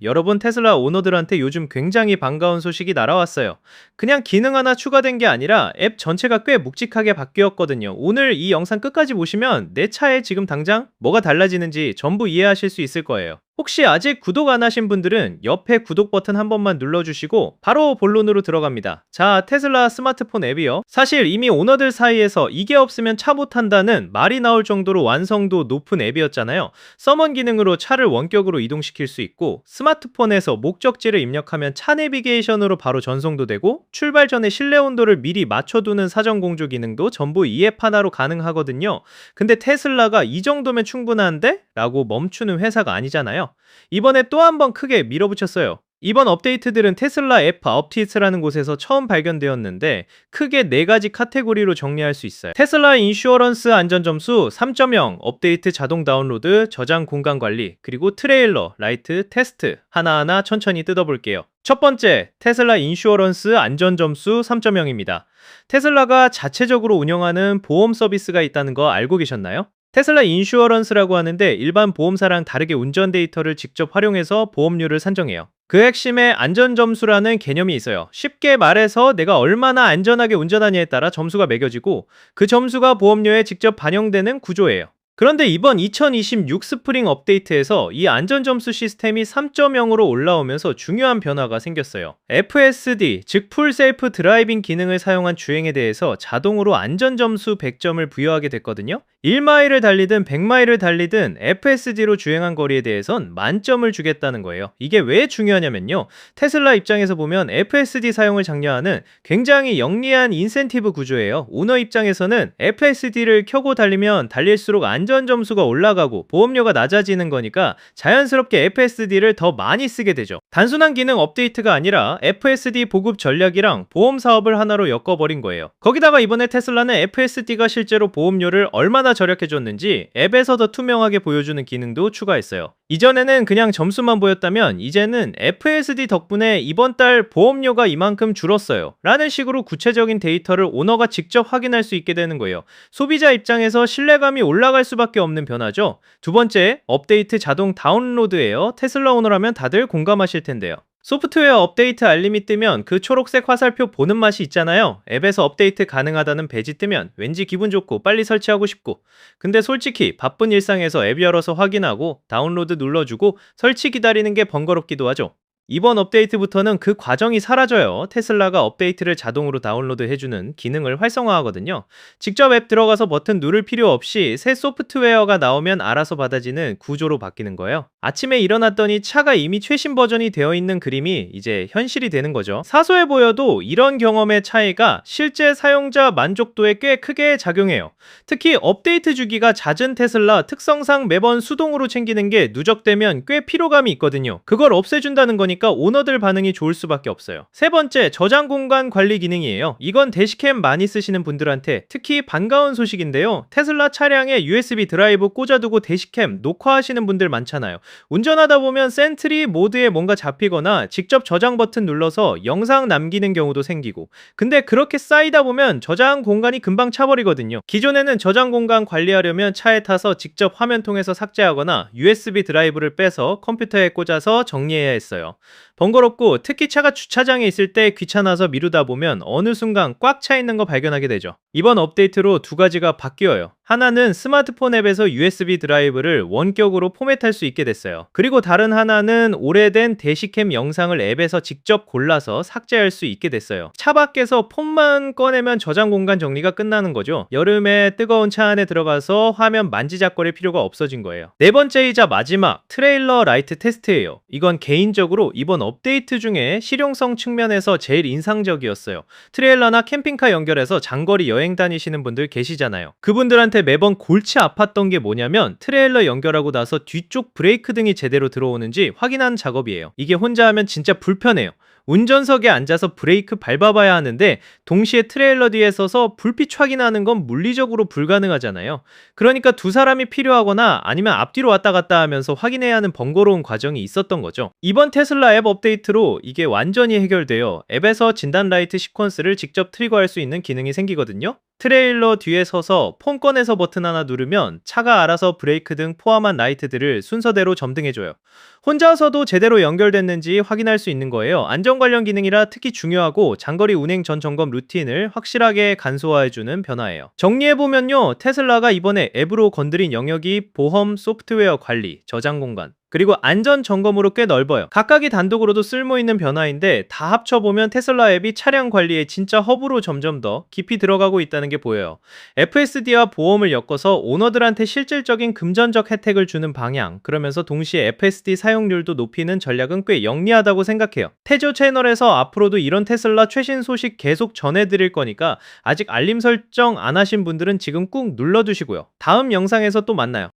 여러분 테슬라 오너들한테 요즘 굉장히 반가운 소식이 날아왔어요. 그냥 기능 하나 추가된 게 아니라 앱 전체가 꽤 묵직하게 바뀌었거든요. 오늘 이 영상 끝까지 보시면 내 차에 지금 당장 뭐가 달라지는지 전부 이해하실 수 있을 거예요. 혹시 아직 구독 안 하신 분들은 옆에 구독 버튼 한 번만 눌러주시고 바로 본론으로 들어갑니다. 자, 테슬라 스마트폰 앱이요. 사실 이미 오너들 사이에서 이게 없으면 차 못 탄다는 말이 나올 정도로 완성도 높은 앱이었잖아요. 서먼 기능으로 차를 원격으로 이동시킬 수 있고, 스마트폰에서 목적지를 입력하면 차 내비게이션으로 바로 전송도 되고, 출발 전에 실내 온도를 미리 맞춰두는 사전 공조 기능도 전부 이 앱 하나로 가능하거든요. 근데 테슬라가 이 정도면 충분한데? 라고 멈추는 회사가 아니잖아요. 이번에 또 한 번 크게 밀어붙였어요. 이번 업데이트들은 테슬라 앱 업티스라는 곳에서 처음 발견되었는데 크게 4가지 카테고리로 정리할 수 있어요. 테슬라 인슈어런스 안전점수 3.0, 업데이트 자동 다운로드, 저장 공간 관리, 그리고 트레일러, 라이트, 테스트 하나하나 천천히 뜯어볼게요. 첫 번째, 테슬라 인슈어런스 안전점수 3.0입니다. 테슬라가 자체적으로 운영하는 보험 서비스가 있다는 거 알고 계셨나요? 테슬라 인슈어런스라고 하는데 일반 보험사랑 다르게 운전 데이터를 직접 활용해서 보험료를 산정해요. 그 핵심에 안전점수라는 개념이 있어요. 쉽게 말해서 내가 얼마나 안전하게 운전하냐에 따라 점수가 매겨지고 그 점수가 보험료에 직접 반영되는 구조예요. 그런데 이번 2026 스프링 업데이트에서 이 안전점수 시스템이 3.0으로 올라오면서 중요한 변화가 생겼어요. FSD, 즉 풀 셀프 드라이빙 기능을 사용한 주행에 대해서 자동으로 안전점수 100점을 부여하게 됐거든요. 1마일을 달리든 100마일을 달리든 FSD로 주행한 거리에 대해선 만점을 주겠다는 거예요. 이게 왜 중요하냐면요. 테슬라 입장에서 보면 FSD 사용을 장려하는 굉장히 영리한 인센티브 구조예요. 오너 입장에서는 FSD를 켜고 달리면 달릴수록 안전점수가 올라가고 보험료가 낮아지는 거니까 자연스럽게 FSD를 더 많이 쓰게 되죠. 단순한 기능 업데이트가 아니라 FSD 보급 전략이랑 보험 사업을 하나로 엮어버린 거예요. 거기다가 이번에 테슬라는 FSD가 실제로 보험료를 얼마나 절약해줬는지 앱에서 더 투명하게 보여주는 기능도 추가했어요. 이전에는 그냥 점수만 보였다면 이제는 FSD 덕분에 이번 달 보험료가 이만큼 줄었어요 라는 식으로 구체적인 데이터를 오너가 직접 확인할 수 있게 되는 거예요. 소비자 입장에서 신뢰감이 올라갈 수밖에 없는 변화죠. 두 번째, 업데이트 자동 다운로드예요. 테슬라 오너라면 다들 공감하실 텐데요. 소프트웨어 업데이트 알림이 뜨면 그 초록색 화살표 보는 맛이 있잖아요. 앱에서 업데이트 가능하다는 배지 뜨면 왠지 기분 좋고 빨리 설치하고 싶고. 근데 솔직히 바쁜 일상에서 앱 열어서 확인하고 다운로드 눌러주고 설치 기다리는 게 번거롭기도 하죠. 이번 업데이트부터는 그 과정이 사라져요. 테슬라가 업데이트를 자동으로 다운로드 해주는 기능을 활성화하거든요. 직접 앱 들어가서 버튼 누를 필요 없이 새 소프트웨어가 나오면 알아서 받아지는 구조로 바뀌는 거예요. 아침에 일어났더니 차가 이미 최신 버전이 되어 있는 그림이 이제 현실이 되는 거죠. 사소해 보여도 이런 경험의 차이가 실제 사용자 만족도에 꽤 크게 작용해요. 특히 업데이트 주기가 잦은 테슬라 특성상 매번 수동으로 챙기는 게 누적되면 꽤 피로감이 있거든요. 그걸 없애준다는 거니까 오너들 반응이 좋을 수밖에 없어요. 세 번째, 저장 공간 관리 기능이에요. 이건 대시캠 많이 쓰시는 분들한테 특히 반가운 소식인데요. 테슬라 차량에 USB 드라이브 꽂아두고 대시캠 녹화하시는 분들 많잖아요. 운전하다 보면 센트리 모드에 뭔가 잡히거나 직접 저장 버튼 눌러서 영상 남기는 경우도 생기고, 근데 그렇게 쌓이다 보면 저장 공간이 금방 차버리거든요. 기존에는 저장 공간 관리하려면 차에 타서 직접 화면 통해서 삭제하거나 USB 드라이브를 빼서 컴퓨터에 꽂아서 정리해야 했어요. 번거롭고 특히 차가 주차장에 있을 때 귀찮아서 미루다 보면 어느 순간 꽉 차 있는 거 발견하게 되죠. 이번 업데이트로 두 가지가 바뀌어요. 하나는 스마트폰 앱에서 USB 드라이브를 원격으로 포맷할 수 있게 됐어요. 그리고 다른 하나는 오래된 대시캠 영상을 앱에서 직접 골라서 삭제할 수 있게 됐어요. 차 밖에서 폰만 꺼내면 저장 공간 정리가 끝나는 거죠. 여름에 뜨거운 차 안에 들어가서 화면 만지작거릴 필요가 없어진 거예요. 네 번째이자 마지막, 트레일러 라이트 테스트예요. 이건 개인적으로 이번 업데이트 중에 실용성 측면에서 제일 인상적이었어요. 트레일러나 캠핑카 연결해서 장거리 여행 다니시는 분들 계시잖아요. 그분들한테 매번 골치 아팠던 게 뭐냐면 트레일러 연결하고 나서 뒤쪽 브레이크 등이 제대로 들어오는지 확인하는 작업이에요. 이게 혼자 하면 진짜 불편해요. 운전석에 앉아서 브레이크 밟아봐야 하는데 동시에 트레일러 뒤에 서서 불빛 확인하는 건 물리적으로 불가능하잖아요. 그러니까 두 사람이 필요하거나 아니면 앞뒤로 왔다 갔다 하면서 확인해야 하는 번거로운 과정이 있었던 거죠. 이번 테슬라 앱 업데이트로 이게 완전히 해결되어 앱에서 진단 라이트 시퀀스를 직접 트리거할 수 있는 기능이 생기거든요. 트레일러 뒤에 서서 폰 꺼내서 버튼 하나 누르면 차가 알아서 브레이크 등 포함한 라이트들을 순서대로 점등해줘요. 혼자서도 제대로 연결됐는지 확인할 수 있는 거예요. 안전 관련 기능이라 특히 중요하고 장거리 운행 전 점검 루틴을 확실하게 간소화해주는 변화예요. 정리해보면요, 테슬라가 이번에 앱으로 건드린 영역이 보험, 소프트웨어 관리, 저장 공간, 그리고 안전 점검으로 꽤 넓어요. 각각이 단독으로도 쓸모있는 변화인데 다 합쳐보면 테슬라 앱이 차량 관리에 진짜 허브로 점점 더 깊이 들어가고 있다는 게 보여요. FSD와 보험을 엮어서 오너들한테 실질적인 금전적 혜택을 주는 방향, 그러면서 동시에 FSD 사용률도 높이는 전략은 꽤 영리하다고 생각해요. 태조 채널에서 앞으로도 이런 테슬라 최신 소식 계속 전해드릴 거니까 아직 알림 설정 안 하신 분들은 지금 꾹 눌러두시고요. 다음 영상에서 또 만나요.